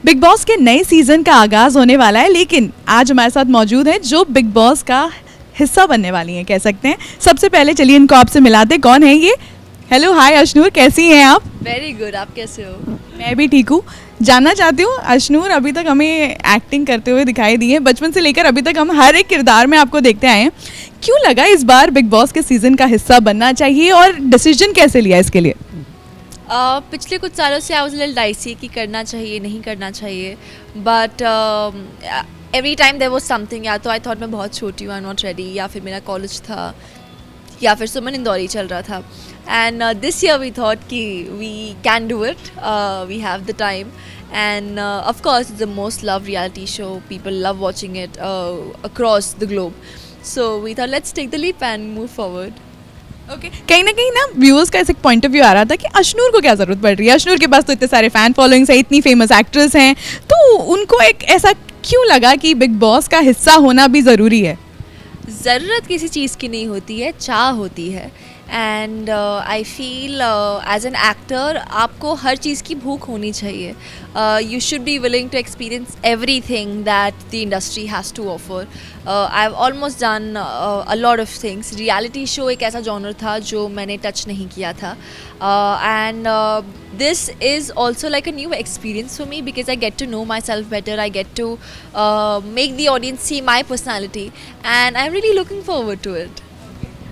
Big boss के नए season का आगाज होने वाला है, लेकिन आज हमारे साथ मौजूद है जो बिग बॉस का हिस्सा बनने वाली हैं, कह सकते हैं। सबसे पहले चलिए इनको आपसे मिलाते, कौन है ये। हेलो, हाय अशनूर, कैसी हैं आप? वेरी गुड, आप कैसे हो? मैं भी ठीक हूँ। जानना चाहती हूँ अशनूर, अभी तक हमें एक्टिंग करते हुए दिखाई दी है, बचपन से लेकर अभी तक हम हर एक किरदार में आपको देखते आए हैं। क्यों लगा इस बार बिग बॉस के सीजन का हिस्सा बनना चाहिए और डिसीजन कैसे लिया इसके लिए? पिछले कुछ सालों से आई वाज लिटिल डाइसी कि करना चाहिए नहीं करना चाहिए, but every time there was something. या तो आई थॉट मैं बहुत छोटी हूँ, आई एम नॉट रेडी, या फिर मेरा कॉलेज था, या फिर सुमन इंदौरी चल रहा था। And this year we thought कि we can do it, we have the time, and of course it's the most loved reality show. People love watching it across the globe, so we thought let's take the leap and move forward. Okay, कहीं ना viewers का ऐसे point of view आ रहा था कि अशनूर को क्या ज़रूरत पड़ रही है, अशनूर के पास तो इतने सारे फैन फॉलोइंग्स हैं, इतनी फेमस एक्ट्रेस हैं, तो उनको एक ऐसा क्यों लगा कि बिग बॉस का हिस्सा होना भी ज़रूरी है? ज़रूरत किसी चीज़ की नहीं होती है, चाह होती है। And I feel as an actor आपको हर चीज़ की भूख होनी चाहिए। You should be willing to experience everything that the industry has to offer. I have almost done a lot of things. Reality show एक ऐसा जॉनर था जो मैंने टच नहीं किया था, and this is also like a new experience for me because I get to know myself better. I get to make the audience see my personality, and I'm really looking forward to it.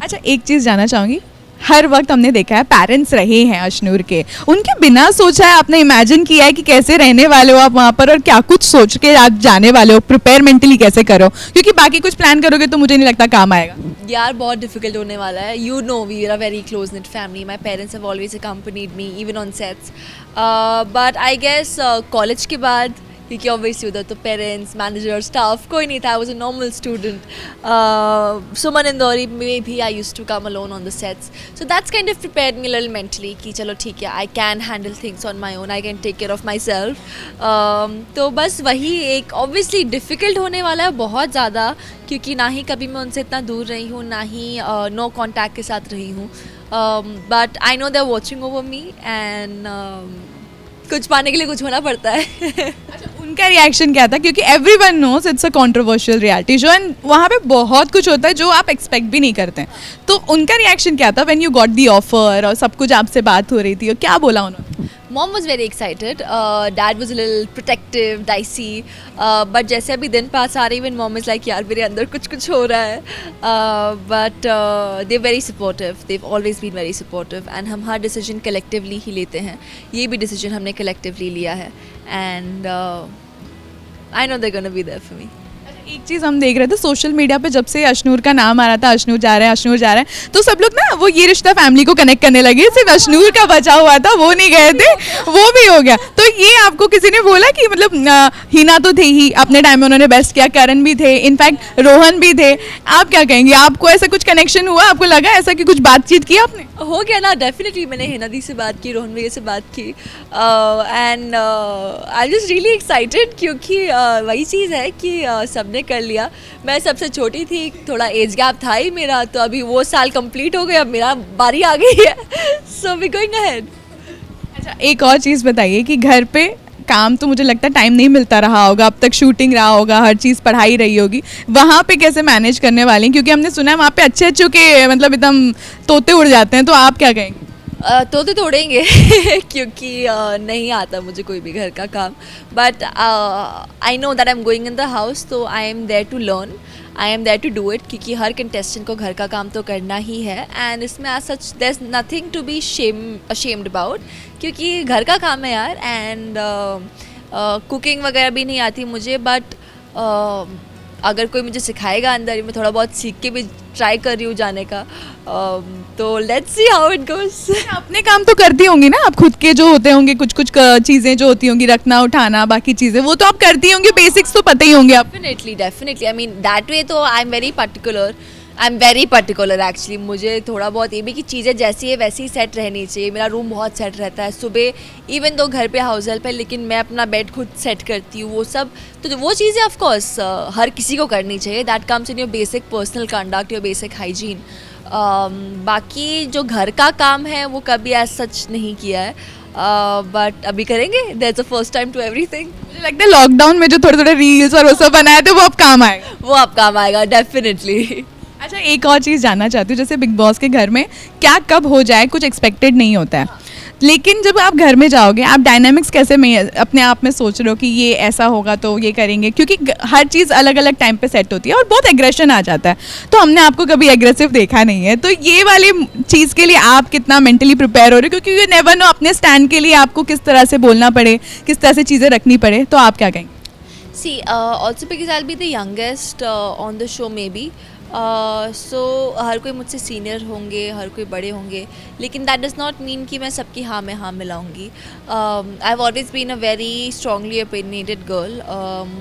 अच्छा, एक चीज़ जानना चाहूँगी, हर वक्त हमने देखा है parents रहे हैं अशनूर के, उनके बिना सोचा है आपने इमेजिन किया है कि कैसे रहने वाले हो आप वहाँ पर और क्या कुछ सोच के आप जाने वाले हो, प्रिपेयर मेंटली कैसे करो, क्योंकि बाकी कुछ प्लान करोगे तो मुझे नहीं लगता काम आएगा। यार बहुत डिफिकल्ट होने वाला है। You know we are a very close knit family. My parents have always accompanied me even on sets, but I guess college के बाद, क्योंकि ऑब्वियसली उधर तो पेरेंट्स, मैनेजर, स्टाफ कोई नहीं था। I was a normal student. Suman Indori में भी I used to come alone on the sets, so that's kind of prepared me little mentally कि चलो ठीक है, I can handle things on my own, I can take care of my self. तो बस वही एक ऑब्वियसली डिफ़िकल्ट होने वाला है बहुत ज़्यादा, क्योंकि ना ही कभी मैं उनसे इतना दूर रही हूँ, ना ही नो कॉन्टैक्ट के साथ रही हूँ, but I know they are watching over me, and कुछ पाने के लिए कुछ होना पड़ता है। अच्छा, उनका रिएक्शन क्या था, क्योंकि everyone knows it's a controversial reality show and वहाँ पे बहुत कुछ होता है जो आप एक्सपेक्ट भी नहीं करते हैं, तो उनका रिएक्शन क्या था when you got the offer और सब कुछ आपसे बात हो रही थी, और क्या बोला उन्होंने? Mom was very excited. Dad was a little protective, dicey. But जैसे अभी दिन पास आ रही, when mom is like यार मेरे अंदर कुछ हो रहा है. But they're very supportive. They've always been very supportive. And हम हर decision collectively ही लेते हैं. ये भी decision हमने collectively लिया है. And I know they're gonna be there for me. एक चीज़ हम देख रहे थे सोशल मीडिया पे, जब से अशनूर का नाम आ रहा था, अशनूर जा रहे हैं, अशनूर जा रहे हैं, तो सब लोग ना वो ये रिश्ता फैमिली को कनेक्ट करने लगे। सिर्फ अशनूर का बचा हुआ था, वो नहीं गए थे, वो भी हो गया। तो ये आपको किसी ने बोला कि मतलब हिना तो थे ही अपने टाइम में, उन्होंने बेस्ट किया, करण भी थे, इनफैक्ट रोहन भी थे, आप क्या कहेंगे? आपको ऐसा कुछ कनेक्शन हुआ, आपको लगा ऐसा कि कुछ बातचीत की आपने? हो गया ना, डेफिनेटली मैंने हिना दी से बात की, रोहन भैया से बात की, and I just really excited, क्योंकि वही चीज़ है कि सबने कर लिया। मैं सबसे छोटी थी, थोड़ा एज गैप था ही मेरा, तो अभी वो साल कंप्लीट हो गया, अब मेरा बारी आ गई है, सो वी गोइंग अहेड। अच्छा, एक और चीज़ बताइए कि घर पे काम तो मुझे लगता है टाइम नहीं मिलता रहा होगा, अब तक शूटिंग रहा होगा, हर चीज़ पढ़ाई रही होगी, वहाँ पे कैसे मैनेज करने वाले हैं? क्योंकि हमने सुना है वहाँ पे अच्छे के मतलब एकदम तोते उड़ जाते हैं, तो आप क्या कहेंगे? तोते तोड़ेंगे क्योंकि नहीं आता मुझे कोई भी घर का काम, but I know that I am going in the house, तो I am there to learn, I am there to do it, क्योंकि हर कंटेस्टेंट को घर का काम तो करना ही है, एंड इसमें as such there is nothing to be ashamed about, क्योंकि घर का काम है यार। एंड कुकिंग वगैरह भी नहीं आती मुझे, बट अगर कोई मुझे सिखाएगा अंदर, मैं थोड़ा बहुत सीख के भी ट्राई कर रही हूँ जाने का, तो let's see how it goes. अपने काम तो करती होंगी ना आप, खुद के जो होते होंगे कुछ चीज़ें जो होती होंगी, रखना उठाना, बाकी चीज़ें वो तो आप करती होंगी, बेसिक्स तो पता ही होंगे आप। Definitely I mean that way तो I am very particular actually. मुझे थोड़ा बहुत ये भी कि चीज़ें जैसी है वैसी ही सेट रहनी चाहिए। मेरा रूम बहुत सेट रहता है, सुबह इवन दो घर पे हाउस हेल्प है, लेकिन मैं अपना बेड खुद सेट करती हूँ, वो सब। तो वो चीज़ें ऑफ कोर्स हर किसी को करनी चाहिए, that comes in your basic personal conduct, your basic hygiene. बाकी जो घर का काम है वो कभी एज सच नहीं किया है। बट अभी करेंगे, that's a first time to everything. मुझे लगता है लॉकडाउन में जो थोड़े थोड़े रील्स और वो सब बनाए थे वो अब काम आएगा. वो आप काम आएगा डेफिनेटली. अच्छा, एक और चीज़ जानना चाहती हूँ, जैसे बिग बॉस के घर में क्या कब हो जाए कुछ एक्सपेक्टेड नहीं होता है, लेकिन जब आप घर में जाओगे आप डायनामिक्स कैसे में अपने आप में सोच रहे हो कि ये ऐसा होगा तो ये करेंगे, क्योंकि हर चीज़ अलग अलग टाइम पे सेट होती है और बहुत एग्रेशन आ जाता है, तो हमने आपको कभी एग्रेसिव देखा नहीं है, तो ये वाली चीज़ के लिए आप कितना मेंटली प्रिपेयर हो रहे हो, क्योंकि यू नेवर नो अपने स्टैंड के लिए आपको किस तरह से बोलना पड़े, किस तरह से चीज़ें रखनी पड़े, तो आप क्या कहेंगे? See, also because I'll be the youngest on the show maybe. So हर कोई मुझसे सीनियर होंगे, हर कोई बड़े होंगे, लेकिन दैट डज़ नॉट मीन कि मैं सबकी हाँ में हाँ मिलाऊंगी. I have always been a very strongly opinionated girl.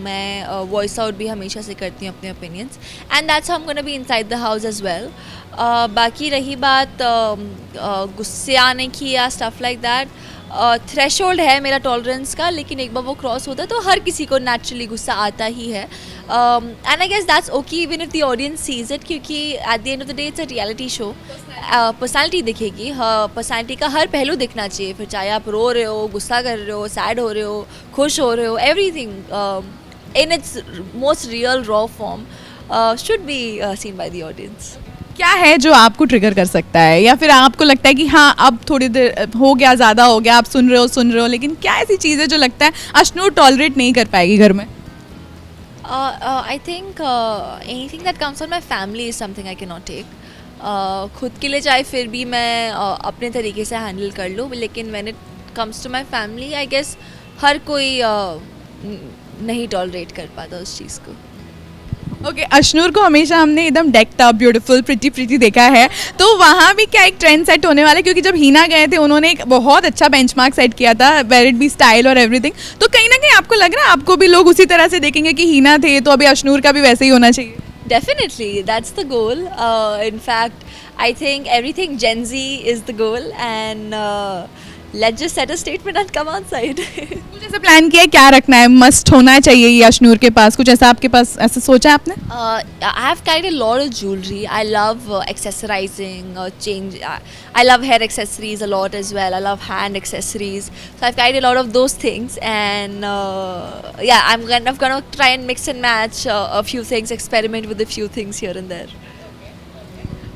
मैं वॉइस आउट भी हमेशा से करती हूँ अपने opinions, and that's how I am gonna be inside the house as well. बाकी रही बात गुस्से आने की या स्टफ लाइक दैट, थ्रेशोल्ड है मेरा टॉलरेंस का, लेकिन एक बार वो क्रॉस होता है तो हर किसी को नेचुरली गुस्सा आता ही है. And I guess that's okay even if the audience sees it, क्योंकि at the end of the day it's a reality show. Personality दिखेगी, पर्सनैलिटी का हर पहलू दिखना चाहिए, फिर चाहे आप रो रहे हो, गुस्सा कर रहे हो, सैड हो रहे हो, खुश हो रहे हो, everything in its most real raw form should be seen by the audience. क्या है जो आपको ट्रिगर कर सकता है, या फिर आपको लगता है कि हाँ अब थोड़ी देर हो गया, ज़्यादा हो गया, आप सुन रहे हो, लेकिन क्या ऐसी चीज़ है जो लगता है अश्नूर टॉलरेट नहीं कर पाएगी घर में? I think anything that comes from my family is something I cannot take. खुद के लिए चाहे फिर भी मैं अपने तरीके से हैंडल कर लूँ, लेकिन when it comes to my family, I guess हर कोई नहीं टॉलरेट कर पाता उस चीज़ को. ओके, अश्नूर को हमेशा हमने एकदम डेक्ड अप, ब्यूटीफुल, प्रिटी देखा है, तो वहाँ भी क्या एक ट्रेंड सेट होने वाला है, क्योंकि जब हीना गए थे उन्होंने एक बहुत अच्छा बेंचमार्क सेट किया था, वेर इट बी स्टाइल और एवरीथिंग, तो कहीं ना कहीं आपको लग रहा है आपको भी लोग उसी तरह से देखेंगे कि हीना थे तो अभी अश्नूर का भी वैसे ही होना चाहिए? Definitely, that's the goal. In fact, I think everything Gen Z is the goal, and let's just set a statement and come outside. कुछ ऐसा प्लान किया है, क्या रखना है, मस्ट होना चाहिए ये अश्नूर के पास, कुछ ऐसा आपके पास ऐसा सोचा है आपने? I have carried a lot of jewelry. I love accessorizing, I love hair accessories a lot as well. I love hand accessories. So I've carried a lot of those things, and yeah, I'm kind of gonna try and mix and match a few things, experiment with a few things here and there.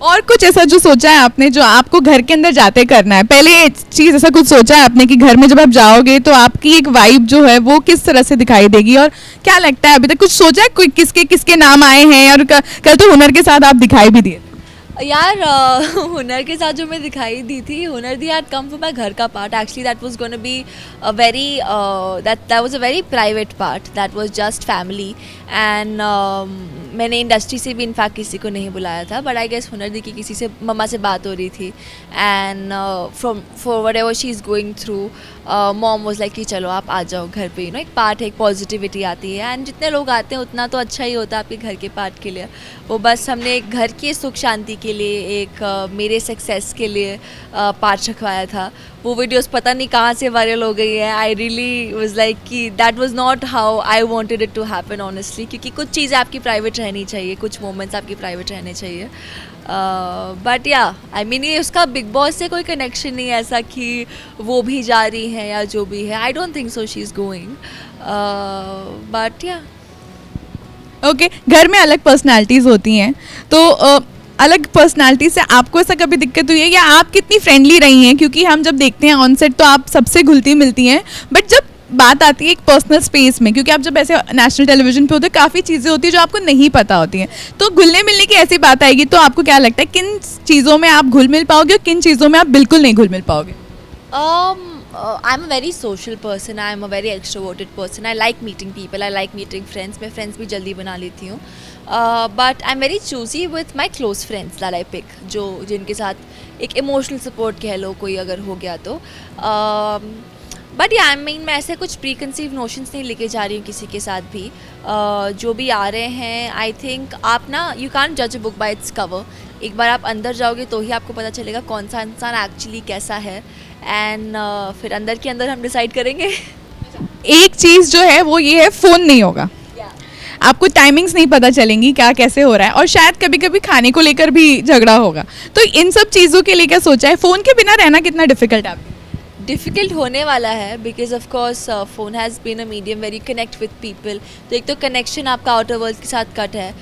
और कुछ ऐसा जो सोचा है आपने जो आपको घर के अंदर जाते करना है, पहले चीज़ ऐसा कुछ सोचा है आपने कि घर में जब आप जाओगे तो आपकी एक वाइब जो है वो किस तरह से दिखाई देगी, और क्या लगता है अभी तक कुछ सोचा है, कोई किसके किसके नाम आए हैं, और कल तो हुनर के साथ आप दिखाई भी दिए? यार हुनर के साथ जो मैं दिखाई दी थी, हुनर दी हैड कम फॉर माई घर का part. Actually that was gonna be a very that was a very private part, that was just family, and मैंने इंडस्ट्री से भी इनफैक्ट किसी को नहीं बुलाया था, बट आई गेस हुनर दी की किसी से मम्मा से बात हो रही थी, and from for whatever she is going through, mom was like कि चलो आप आ जाओ घर पे, एक पार्ट है, एक पॉजिटिविटी आती है, एंड जितने लोग आते हैं उतना तो अच्छा ही होता है आपके घर के पार्ट के लिए. वो बस हमने एक घर की सुख शांति के लिए, एक मेरे सक्सेस के लिए पार्ट रखवाया था. वो वीडियोस पता नहीं कहाँ से वायरल हो गई है. आई रियली वाज लाइक कि that was not how I wanted it to happen honestly, क्योंकि कुछ चीज़ें आपकी प्राइवेट रहनी चाहिए, कुछ मोमेंट्स आपकी प्राइवेट रहने चाहिए. बट या आई मीन ये उसका बिग बॉस से कोई कनेक्शन नहीं है ऐसा कि वो भी जा रही हैं या जो भी है. I don't think so she is going, but या. ओके, घर में अलग पर्सनालिटीज़ होती हैं, तो अलग पर्सनालिटी से आपको ऐसा कभी दिक्कत हुई है, या आप कितनी फ्रेंडली रही हैं, क्योंकि हम जब देखते हैं ऑन सेट तो आप सबसे घुलती मिलती हैं, बट जब बात आती है एक पर्सनल स्पेस में, क्योंकि आप जब ऐसे नेशनल टेलीविजन पे होते हैं काफ़ी चीज़ें होती हैं जो आपको नहीं पता होती हैं, तो घुलने मिलने की ऐसी बात आएगी, तो आपको क्या लगता है किन चीज़ों में आप घुल मिल पाओगे और किन चीज़ों में आप बिल्कुल नहीं घुल मिल पाओगे? I'm a very social person. I'm a very extroverted person. I like meeting people. I like meeting friends. मैं friends भी जल्दी बना लेती हूँ. But I'm very choosy with my close friends that I pick. जो जिनके साथ एक emotional support कह लो कोई अगर हो गया तो. बट या आई मीन मैं ऐसे कुछ प्री कंसीव नोशंस नहीं लेके जा रही हूँ किसी के साथ भी. जो भी आ रहे हैं आई थिंक आप ना यू कांट जज a book by its cover. एक बार आप अंदर जाओगे तो ही आपको पता चलेगा कौन सा इंसान एक्चुअली कैसा है, एंड फिर अंदर के अंदर हम डिसाइड करेंगे. एक चीज़ जो है वो ये है, फ़ोन नहीं होगा, आपको टाइमिंग्स नहीं पता चलेंगी क्या कैसे हो रहा है, और शायद कभी कभी खाने को लेकर भी झगड़ा होगा, तो इन सब चीज़ों के लिए क्या सोचा है? फ़ोन के बिना रहना कितना डिफिकल्ट है आपको? डिफ़िकल्ट होने वाला है because of course phone has been a medium very connect with people. तो एक तो कनेक्शन आपका आउटर वर्ल्ड के साथ कट है.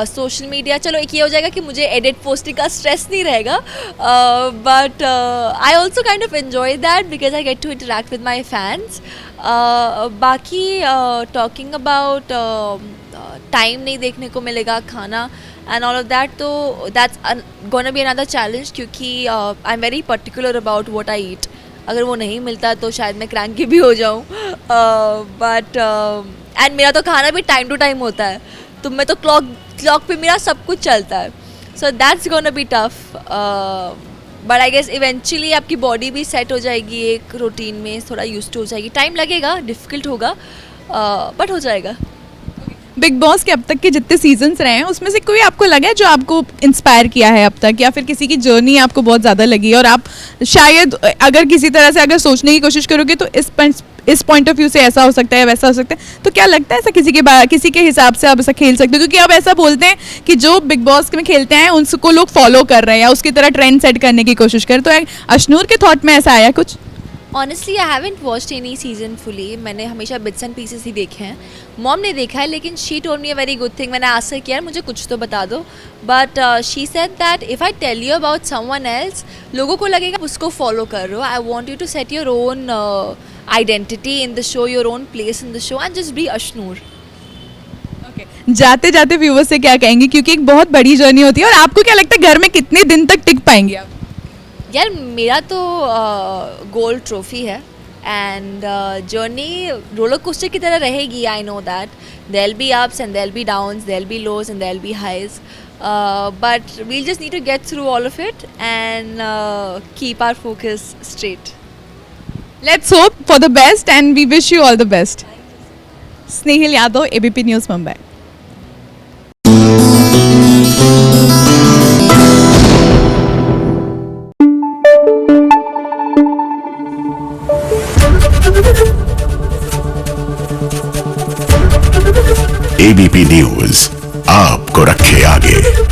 सोशल मीडिया चलो एक ये हो जाएगा कि मुझे एडिट पोस्टिंग का स्ट्रेस नहीं रहेगा, but I also kind of enjoy that because I get to interact with my fans. बाकी टॉकिंग अबाउट टाइम नहीं देखने को मिलेगा, खाना एंड ऑल ऑफ दैट, तो that's gonna be another challenge क्योंकि I am very particular about what I eat. अगर वो नहीं मिलता तो शायद मैं क्रैंकी भी हो जाऊँ, बट एंड मेरा तो खाना भी टाइम टू टाइम होता है, तो मैं तो क्लॉक पे मेरा सब कुछ चलता है. So that's gonna be tough, but I guess eventually आपकी बॉडी भी सेट हो जाएगी एक रूटीन में, थोड़ा यूज्ड टू हो जाएगी. टाइम लगेगा, डिफ़िकल्ट होगा, बट हो जाएगा. बिग बॉस के अब तक के जितने सीजन्स रहे हैं उसमें से कोई आपको लगा है जो आपको इंस्पायर किया है अब तक, या फिर किसी की जर्नी आपको बहुत ज़्यादा लगी और आप शायद अगर किसी तरह से अगर सोचने की कोशिश करोगे तो इस पॉइंट ऑफ व्यू से ऐसा हो सकता है, वैसा हो सकता है, तो क्या लगता है ऐसा किसी के हिसाब से आप ऐसा खेल सकते हो? क्योंकि अब ऐसा बोलते हैं कि जो बिग बॉस में खेलते हैं उनको लोग फॉलो कर रहे हैं या उसकी तरह ट्रेंड सेट करने की कोशिश कर रहे हैं, तो अशनूर के थॉट में ऐसा आया कुछ? Honestly I haven't watched any season fully. मैंने हमेशा बिट्स एंड पीसेस ही देखे हैं. मॉम ने देखा है लेकिन she told me a very good thing. मैंने आस्क किया यार मुझे कुछ तो बता दो, but she said that if I tell you about someone else लोगों को लगेगा उसको फॉलो कर रहे हो. I want you to set your own identity in the show, your own place in the show and just be Ashnoor. जाते जाते viewers से क्या कहेंगे, क्योंकि एक बहुत बड़ी जर्नी होती है, और आपको क्या लगता है घर में कितने दिन तक टिक पाएंगे आप? यार मेरा तो गोल्ड ट्रॉफी है एंड जर्नी रोलर कोस्टर की तरह रहेगी. I know that there be ups and there be downs, there be lows and there be highs, but we'll just need to get through all of it and keep our focus straight. Let's hope for the best and we wish you all the best. Snehil Yadav, ABP news, Mumbai. ABP news आपको रखे आगे.